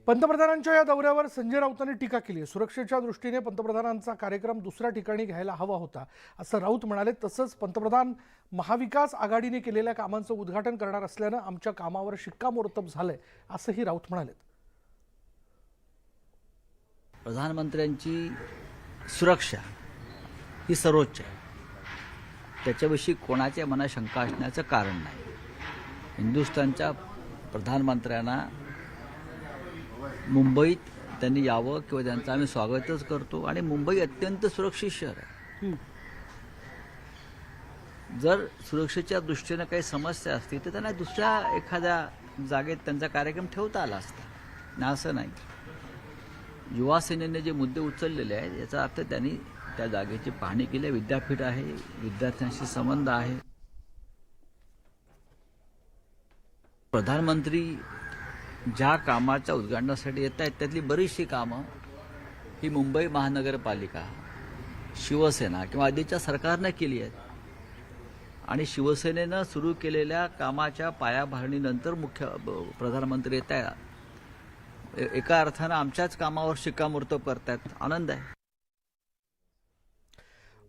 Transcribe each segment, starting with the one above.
पंतप्रधानांच्या या दौऱ्यावर संजय राऊतांनी टीका केली आहे। सुरक्षेच्या दृष्टीने पंतप्रधानांचा कार्यक्रम दुसऱ्या ठिकाणी घ्यायला हवा होता असं राऊत म्हणाले। तसंच पंतप्रधान महाविकास आघाडीने केलेल्या कामांचं उद्घाटन करणार असल्यानं आमच्या कामावर शिक्कामोर्तब झालंय असंही राऊत म्हणाले। प्रधानमंत्र्यांची सुरक्षा ही सर्वोच्च आहे, त्याच्याविषयी कोणाच्या मनात शंका असण्याचं कारण नाही। हिंदुस्थानच्या प्रधानमंत्र्यांना मुंबईत त्यांनी यावं किंवा त्यांचं आम्ही स्वागतच करतो आणि मुंबई अत्यंत सुरक्षित शहर आहे। जर सुरक्षेच्या दृष्टीने काही समस्या असतील तर त्यांना दुसऱ्या एखाद्या जागेत त्यांचा कार्यक्रम ठेवता आला असता ना, असं नाही। युवा सेनेने जे मुद्दे उचललेले आहेत याचा अर्थ त्यांनी त्या जागेची पाहणी केली। विद्यापीठ आहे, विद्यार्थ्यांशी संबंध आहे। प्रधानमंत्री ज्या कामाच्या उद्घाटनासाठी येत आहेत त्यातली बरीचशी कामं ही मुंबई महानगरपालिका, शिवसेना किंवा आधीच्या सरकारनं केली आहेत आणि शिवसेनेनं सुरू केलेल्या कामाच्या पायाभरणीनंतर प्रधानमंत्री येत आहेत। एका अर्थानं आमच्याच कामावर शिक्कामोर्तब करतात, आनंद आहे।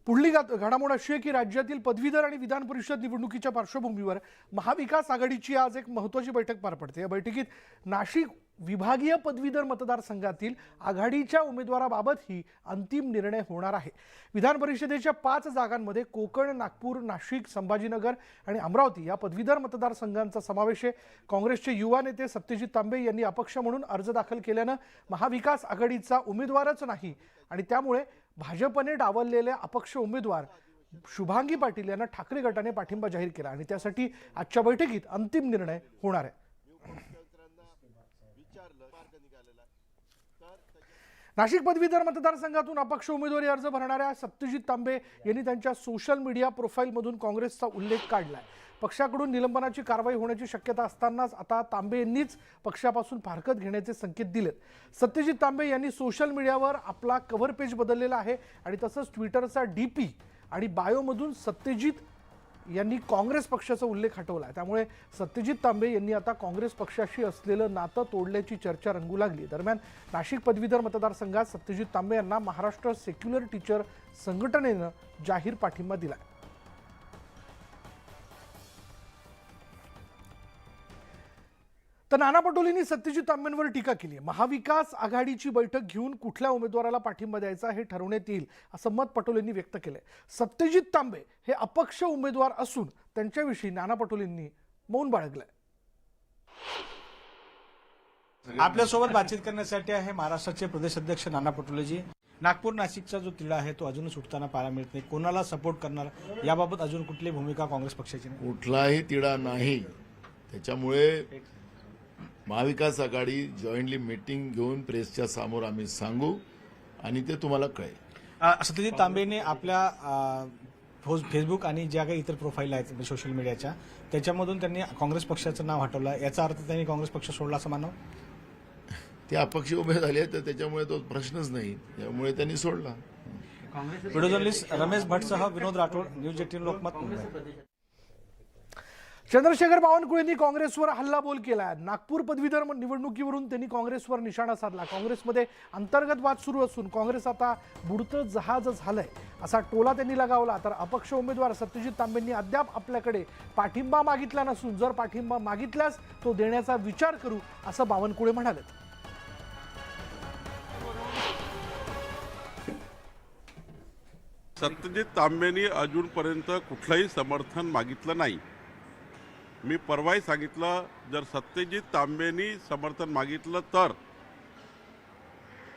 पुढली घडामोड अशी आहे की राज्यातील पदवीधर आणि विधान परिषद निवडणुकीच्या पार्श्वभूमीवर महाविकास आघाडीची आज एक महत्त्वाची बैठक पार पडते। या बैठकीत नाशिक विभागीय पदवीधर मतदारसंघातील आघाडीच्या उमेदवाराबाबतही अंतिम निर्णय होणार आहे। विधान परिषदेच्या 5 जागांमध्ये कोकण, नागपूर, नाशिक, संभाजीनगर आणि अमरावती या पदवीधर मतदारसंघांचा समावेश आहे। काँग्रेसचे युवा नेते सत्यजित तांबे यांनी अपक्ष म्हणून अर्ज दाखल केल्यानं महाविकास आघाडीचा उमेदवारच नाही आणि त्यामुळे भाजपने डावललेल्या अपक्ष उमेदवार शुभांगी पाटील यांना ठाकरे गटाने पाठिंबा जाहीर केला आणि त्यासाठी आजच्या बैठकीत अंतिम निर्णय होणार आहे। नाशिक पदवीधर मतदारसंघातून अपक्ष उमेदवारी अर्ज भरणाऱ्या सत्यजित तांबे यांनी त्यांच्या सोशल मीडिया प्रोफाईलमधून काँग्रेसचा उल्लेख काढलाय। पक्षाकडून निलंबनाची कारवाई होण्याची शक्यता असतानाच आता तांबे यांनीच पक्षापासून फारकत घेण्याचे संकेत दिलेत। सत्यजित तांबे यांनी सोशल मीडियावर आपला कव्हर पेज बदललेला आहे आणि तसंच ट्विटरचा डीपी आणि बायोमधून सत्यजित यांनी काँग्रेस पक्षाचा उल्लेख हटवला आहे। त्यामुळे सत्यजित तांबे यांनी आता काँग्रेस पक्षाशी असलेलं नातं तोडल्याची चर्चा रंगू लागली। दरम्यान नाशिक पदवीधर मतदारसंघात सत्यजित तांबे यांना महाराष्ट्र सेक्युलर टीचर संघटनेनं जाहीर पाठिंबा दिला। तर नाना पटोलेंनी सत्यजित तांबेंवर टीका केली आहे। महाविकास आघाडीची बैठक घेऊन कुठल्या उमेदवाराला पाठिंबा द्यायचा हे ठरवण्यात येईल असं मत पटोलेंनी व्यक्त केलंय। सत्यजित तांबे हे अपक्ष उमेदवार असून त्यांच्याविषयी नाना पटोलेंनी मौन बाळगलंय। आपल्यासोबत बातचीत करण्यासाठी आहे महाराष्ट्राचे प्रदेश अध्यक्ष नाना पटोलेजी। नागपूर नाशिकचा जो तिढा आहे तो अजूनच सुटताना पाहायला मिळत नाही। कोणाला सपोर्ट करणार याबाबत अजून कुठली भूमिका काँग्रेस पक्षाची नाही? कुठलाही तिढा नाही। त्याच्यामुळे महाविकास आघाडी जॉईंटली मीटिंग घेऊन प्रेसच्या समोर आम्ही सांगू आणि ते तुम्हाला कळेल। सत्यजित तांबेने आपल्या फेसबुक आणि ज्या काही इतर प्रोफाईल आहेत सोशल मीडियाच्या त्याच्यामधून त्यांनी काँग्रेस पक्षाचं नाव हटवलं, याचा अर्थ त्यांनी काँग्रेस पक्ष सोडला असं मानावं? ते अपक्ष उभे झाले तर त्याच्यामुळे तो प्रश्नच नाही, त्यामुळे त्यांनी सोडला। व्हिडिओ जर्नलिस्ट रमेश भट्टसह विनोद राठोड, न्यूज 18 लोकमत, मुंबई। चंद्रशेखर बावनकुळेंनी काँग्रेसवर हल्लाबोल केला। नागपूर पदवीधर निवडणुकीवरून त्यांनी काँग्रेसवर निशाणा साधला। काँग्रेसमध्ये अंतर्गत वाद सुरू असून काँग्रेस आता बुडतं जहाज झालंय असा टोला त्यांनी लगावला। तर अपक्ष उमेदवार सत्यजित तांबेंनी अद्याप आपल्याकडे पाठिंबा मागितला नसून जर पाठिंबा मागितल्यास तो देण्याचा विचार करू असं बावनकुळे म्हणाले। सत्यजित तांबेंनी अजूनपर्यंत कुठलंही समर्थन मागितलं नाही। मी परवाही सांगितलं, जर सत्यजित तांबेंनी समर्थन मागितलं तर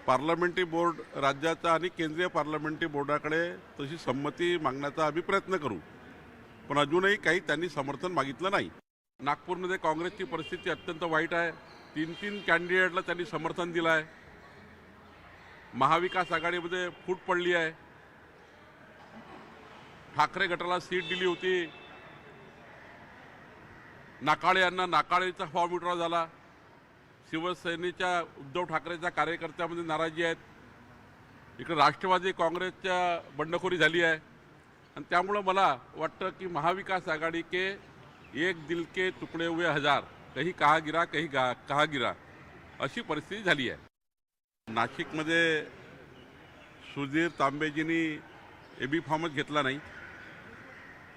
पार्लमेंटरी बोर्ड राज्याचा आणि केंद्रीय पार्लमेंटरी बोर्डाकडे तशी संमती मागण्याचा आम्ही प्रयत्न करू, पण अजूनही काही त्यांनी समर्थन मागितलं नाही। नागपूरमध्ये काँग्रेसची परिस्थिती अत्यंत वाईट आहे। 3 कॅन्डिडेटला त्यांनी समर्थन दिलं आहे। महाविकास आघाडीमध्ये फूट पडली आहे। ठाकरे गटाला सीट दिली होती, नाकाळे यांना नाकाळेचा फॉर्म विड्रॉ झाला। शिवसेनेच्या उद्धव ठाकरेच्या कार्यकर्त्यामध्ये नाराजी आहेत। इकडे राष्ट्रवादी काँग्रेसच्या बंडखोरी झाली आहे आणि त्यामुळे मला वाटतं की महाविकास आघाडी के एक दिल के टुकड़े हुए हजार, कहीं कहा गिरा कहीं कहा गिरा, अशी परिस्थिती झाली आहे. नाशिकमध्ये सुधीर तांबेजींनी एबी फॉर्मच घेतला नाही.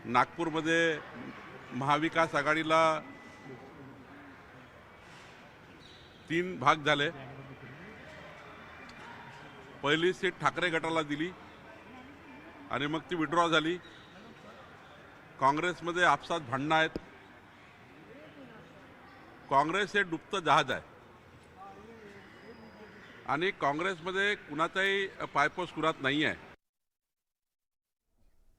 नागपूरमध्ये महाविकास आघाडीला 3 भाग झाले. पहिली सीट ठाकरे गटाला दिली आणि मग ती विड्रॉ झाली. काँग्रेसमध्ये आपसात भांडणं आहेत. काँग्रेस हे डुबतं जहाज आहे आणि काँग्रेसमध्ये कुणाचाही पायपोस कुरात नाही आहे.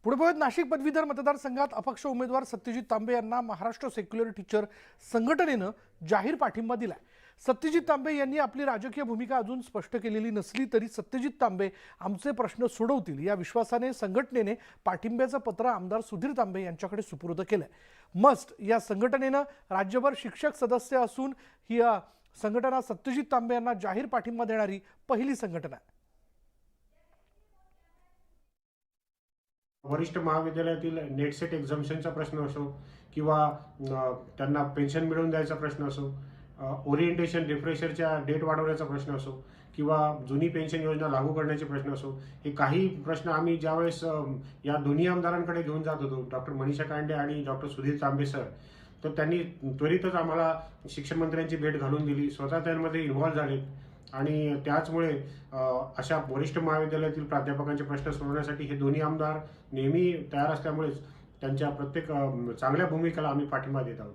पुढे बघत नाशिक पदवीधर मतदारसंघात अपक्ष उमेदवार सत्यजित तांबे यांना महाराष्ट्र सेक्युलर टीचर संघटनेनं जाहीर पाठिंबा दिलाय. सत्यजित तांबे यांनी आपली राजकीय भूमिका अजून स्पष्ट केलेली नसली तरी सत्यजित तांबे आमचे प्रश्न सोडवतील या विश्वासाने संघटनेने पाठिंब्याचं पत्र आमदार सुधीर तांबे यांच्याकडे सुपूर्द केलंय. मस्ट या संघटनेनं राज्यभर शिक्षक सदस्य असून ही संघटना सत्यजित तांबे यांना जाहीर पाठिंबा देणारी पहिली संघटना आहे. वरिष्ठ महाविद्यालयातील नेट सेट एक्झाम्शनचा प्रश्न असो किंवा त्यांना पेन्शन मिळवून द्यायचा प्रश्न असो, ओरिएंटेशन रिफ्रेशरच्या डेट वाढवण्याचा प्रश्न असो किंवा जुनी पेन्शन योजना लागू करण्याचे प्रश्न असो, हे काही प्रश्न आम्ही ज्यावेळेस या दोन्ही आमदारांकडे घेऊन जात होतो, डॉक्टर मनीषा कांडे आणि डॉक्टर सुधीर तांबे सर, तर त्यांनी त्वरितच आम्हाला शिक्षण मंत्र्यांची भेट घालून दिली, स्वतः त्यांमध्ये इन्व्हॉल्व झाले आणि त्याचमुळे अशा वरिष्ठ महाविद्यालयातील प्राध्यापकांचे प्रश्न सोडवण्यासाठी हे दोन्ही आमदार नेहमी तयार असल्यामुळेच त्यांच्या प्रत्येक चांगल्या भूमिकेला आम्ही पाठिंबा देत आहोत.